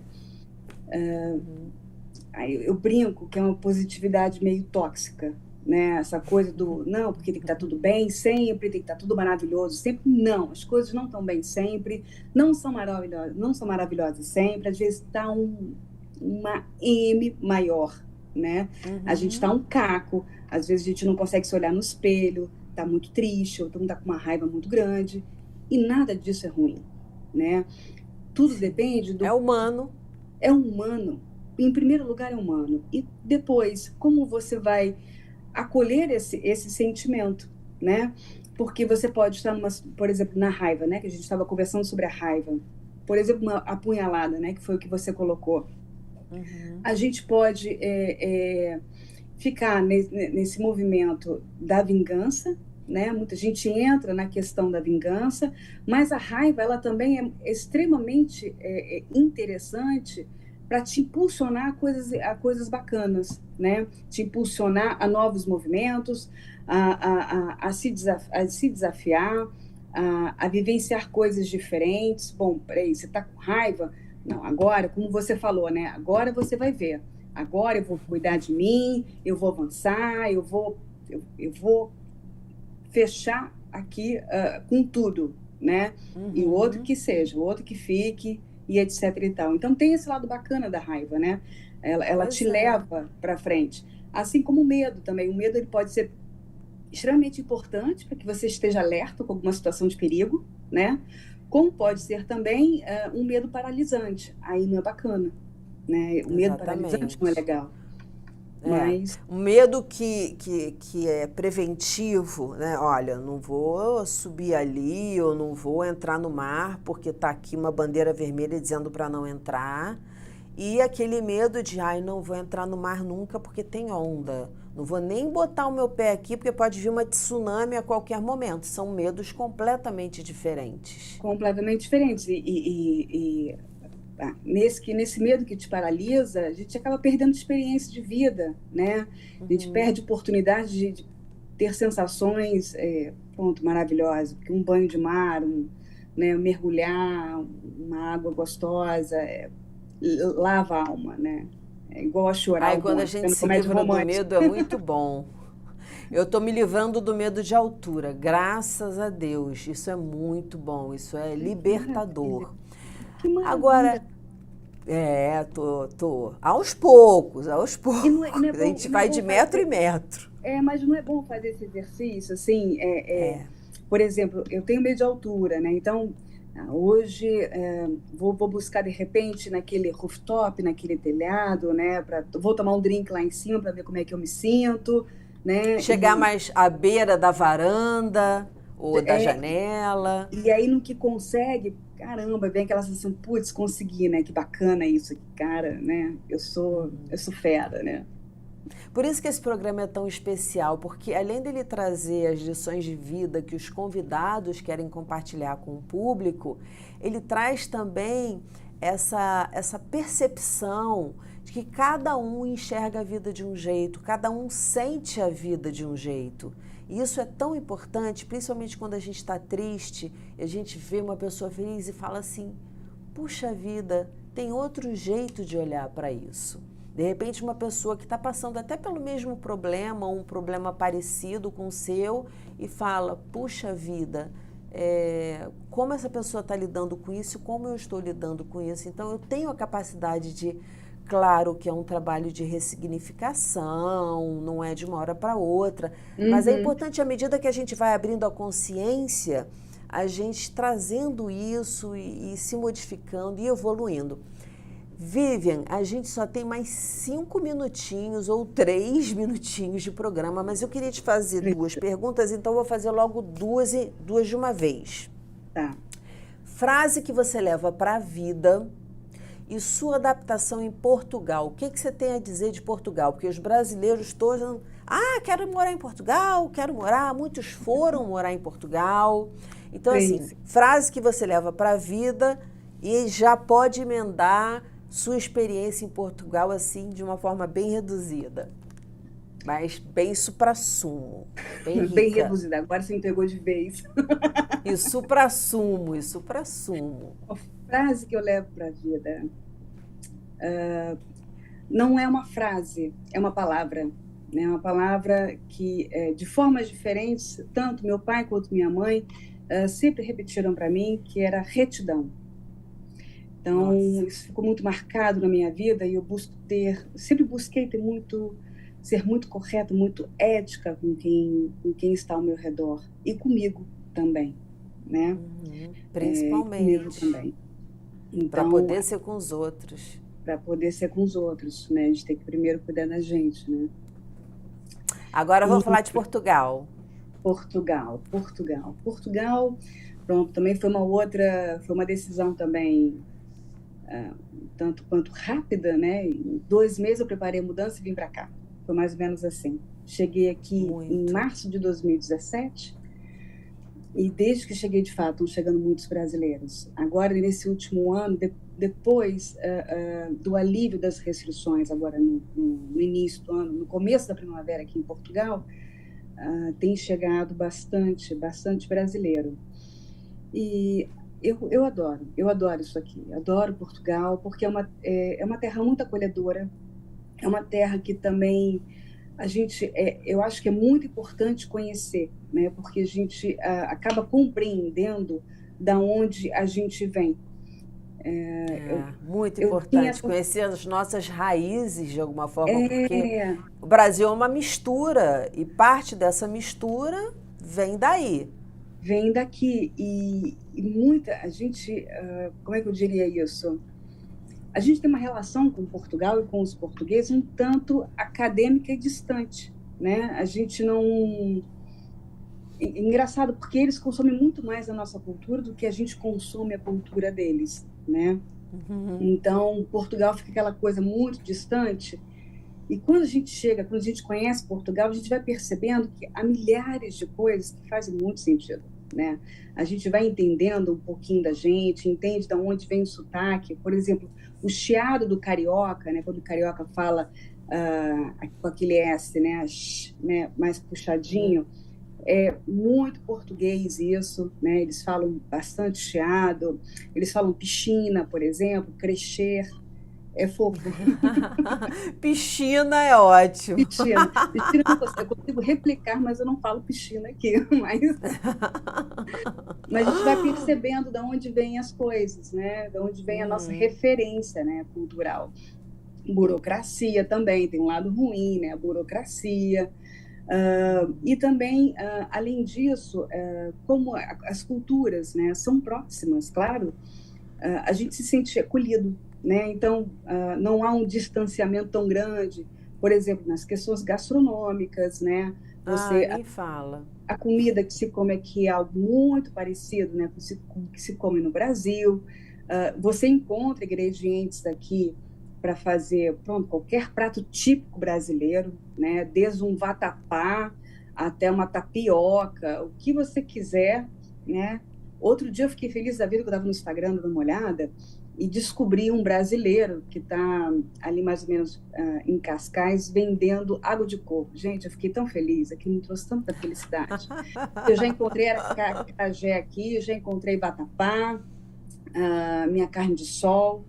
Eu brinco que é uma positividade meio tóxica, né? Essa coisa do, não, porque tem que estar tudo bem sempre, tem que estar tudo maravilhoso sempre. Não, as coisas não estão bem sempre, não são maravilhosas sempre, às vezes está uma M maior, né? A gente está um caco, às vezes a gente não consegue se olhar no espelho, está muito triste, ou está com uma raiva muito grande, e nada disso é ruim, né? Tudo depende do... É humano. É humano. Em primeiro lugar, é humano. E depois, como você vai acolher esse sentimento, né? Porque você pode estar, por exemplo, na raiva, né? Que a gente estava conversando sobre a raiva. Por exemplo, uma apunhalada, né? Que foi o que você colocou. A gente pode ficar nesse movimento da vingança, né? Muita gente entra na questão da vingança, mas a raiva, ela também é extremamente interessante para te impulsionar a coisas bacanas, né? Te impulsionar a novos movimentos, a se desafiar, a vivenciar coisas diferentes. Bom, peraí, você está com raiva? Não, agora, como você falou, né? Agora você vai ver. Agora eu vou cuidar de mim, eu vou avançar, eu vou fechar aqui com tudo, né? E o outro que seja, o outro que fique, e etc e tal. Então tem esse lado bacana da raiva, né? Ela te leva para frente. Assim como o medo também. O medo ele pode ser extremamente importante para que você esteja alerta com alguma situação de perigo, né? Como pode ser também um medo paralisante. Aí não é bacana, né? O medo paralisante não é legal. Mas... Um medo que é preventivo, né? Olha, não vou subir ali, eu não vou entrar no mar porque está aqui uma bandeira vermelha dizendo para não entrar. E aquele medo de, não vou entrar no mar nunca porque tem onda. Não vou nem botar o meu pé aqui porque pode vir uma tsunami a qualquer momento. São medos completamente diferentes. Completamente diferentes. Nesse medo que te paralisa, a gente acaba perdendo experiência de vida, né? A gente perde oportunidade de ter sensações maravilhosas, porque um banho de mar, né, mergulhar, uma água gostosa, lava a alma, né? É igual a chorar. Quando a gente se livra do medo é muito bom. Eu estou me livrando do medo de altura, graças a Deus. Isso é muito bom, isso é libertador. Que maravilha. Agora, tô. Aos poucos, aos E poucos. não é A gente não é vai bom de metro em fazer. metro. Mas não é bom fazer esse exercício, assim, É. por exemplo, eu tenho medo de altura, né? Então, hoje vou buscar de repente naquele rooftop, naquele telhado, né? Vou tomar um drink lá em cima para ver como é que eu me sinto, né? Chegar mais à beira da varanda ou da É, janela. e aí no que consegue, caramba, vem aquela sensação, putz, consegui, né? Que bacana isso aqui, cara, né? Eu sou fera, né? Por isso que esse programa é tão especial, porque além dele trazer as lições de vida que os convidados querem compartilhar com o público, ele traz também essa percepção de que cada um enxerga a vida de um jeito, cada um sente a vida de um jeito. E isso é tão importante, principalmente quando a gente está triste, e a gente vê uma pessoa feliz e fala assim, puxa vida, tem outro jeito de olhar para isso. De repente, uma pessoa que está passando até pelo mesmo problema, um problema parecido com o seu, e fala, puxa vida, como essa pessoa está lidando com isso, como eu estou lidando com isso. Então, eu tenho a capacidade de, claro que é um trabalho de ressignificação, não é de uma hora para outra, mas é Uhum. importante, à medida que a gente vai abrindo a consciência, a gente trazendo isso e se modificando e evoluindo. Vivian, a gente só tem mais 5 minutinhos ou 3 minutinhos de programa, mas eu queria te fazer 2 perguntas, então eu vou fazer logo duas de uma vez. Tá. Frase que você leva para a vida e sua adaptação em Portugal. O que você tem a dizer de Portugal? Porque os brasileiros todos... quero morar em Portugal, quero morar. Muitos foram morar em Portugal. Então, assim, frase que você leva para a vida e já pode emendar sua experiência em Portugal, assim, de uma forma bem reduzida. Mas bem suprassumo, bem rica. Bem reduzida, agora você me pegou de vez. E suprassumo, e suprassumo. A frase que eu levo para a vida não é uma frase, é uma palavra. É uma palavra que, de formas diferentes, tanto meu pai quanto minha mãe sempre repetiram para mim, que era retidão. Então, isso ficou muito marcado na minha vida e eu sempre busquei ser muito correta, muito ética com quem está ao meu redor e comigo também, né? Principalmente. Comigo também. Então, para poder ser com os outros. Para poder ser com os outros, né? A gente tem que primeiro cuidar da gente, né? Agora vamos falar de Portugal. Portugal, pronto, também foi uma decisão também tanto quanto rápida, né? Em 2 meses eu preparei a mudança e vim para cá. Foi mais ou menos assim. Cheguei aqui em março de 2017 e desde que cheguei, de fato, estão chegando muitos brasileiros. Agora, nesse último ano, depois do alívio das restrições, agora no início do ano, no começo da primavera aqui em Portugal, tem chegado bastante brasileiro. E eu adoro isso aqui, adoro Portugal, porque é uma terra muito acolhedora, é uma terra que também eu acho que é muito importante conhecer, né? Porque a gente acaba compreendendo da onde a gente vem. Muito importante conhecer as nossas raízes de alguma forma, porque o Brasil é uma mistura e parte dessa mistura vem daí. Vem daqui e a gente, como é que eu diria isso? A gente tem uma relação com Portugal e com os portugueses um tanto acadêmica e distante, né? A gente não... Engraçado, porque eles consomem muito mais a nossa cultura do que a gente consome a cultura deles, né? Então, Portugal fica aquela coisa muito distante. E quando a gente conhece Portugal, a gente vai percebendo que há milhares de coisas que fazem muito sentido, né? A gente vai entendendo um pouquinho da gente, entende de onde vem o sotaque. Por exemplo, o chiado do carioca, né? Quando o carioca fala com aquele S, né? Mais puxadinho, é muito português isso, né? Eles falam bastante chiado, eles falam piscina, por exemplo, crescer. É fofo. Piscina é ótimo. Piscina. Piscina eu consigo replicar, mas eu não falo piscina aqui. Mas a gente vai percebendo de onde vêm as coisas, né? De onde vem a nossa referência, né, cultural. Burocracia também, tem um lado ruim, né? A burocracia. E também, além disso, como as culturas, né, são próximas, claro, a gente se sente acolhido, né? Então, não há um distanciamento tão grande, por exemplo, nas questões gastronômicas, né? Nem fala. A comida que se come aqui é algo muito parecido, né, com o que se come no Brasil. Você encontra ingredientes aqui para fazer, pronto, qualquer prato típico brasileiro, né, desde um vatapá até uma tapioca, o que você quiser, né? Outro dia eu fiquei feliz da vida que eu estava no Instagram dando uma olhada e descobri um brasileiro que está ali mais ou menos em Cascais vendendo água de coco. Gente, eu fiquei tão feliz, aquilo me trouxe tanta felicidade. Eu já encontrei acarajé aqui, já encontrei vatapá, minha carne de sol,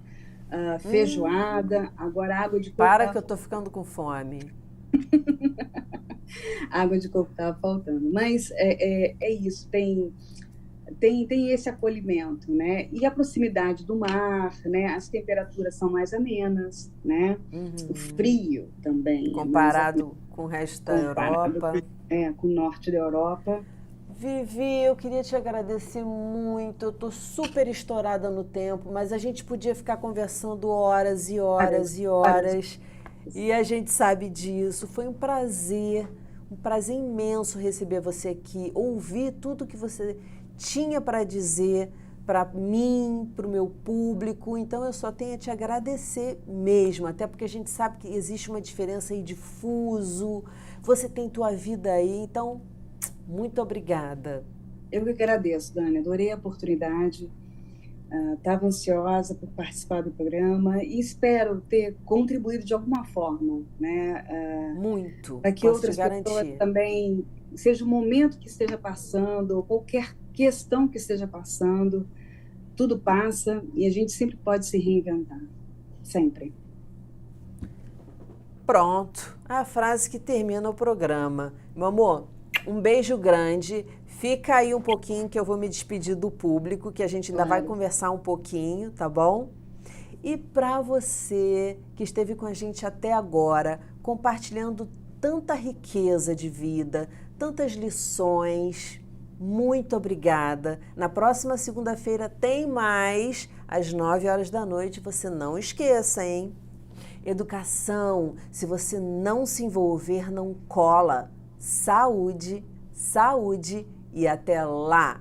feijoada, agora água de coco. Para que eu estou ficando com fome. Água de coco estava faltando. Mas é isso, tem esse acolhimento, né? E a proximidade do mar, né? As temperaturas são mais amenas, né? O frio também. Comparado com o resto da Europa. Com o norte da Europa. Vivi, eu queria te agradecer muito. Eu estou super estourada no tempo, mas a gente podia ficar conversando horas e horas e horas. E a gente sabe disso. Foi um prazer imenso receber você aqui, ouvir tudo que você tinha para dizer para mim, para o meu público. Então eu só tenho a te agradecer mesmo, até porque a gente sabe que existe uma diferença aí de fuso, você tem tua vida aí, então muito obrigada. Eu que agradeço, Dani, adorei a oportunidade, estava ansiosa por participar do programa e espero ter contribuído de alguma forma, né? Muito, para que outras pessoas também, seja o momento que esteja passando, ou qualquer questão que esteja passando, tudo passa e a gente sempre pode se reinventar, sempre. Pronto, a frase que termina o programa. Meu amor, um beijo grande, fica aí um pouquinho que eu vou me despedir do público, que a gente ainda vai conversar um pouquinho, tá bom? E para você que esteve com a gente até agora, compartilhando tanta riqueza de vida, tantas lições, muito obrigada. Na próxima segunda-feira tem mais, às 9h da noite, você não esqueça, hein? Educação, se você não se envolver, não cola. Saúde, saúde e até lá!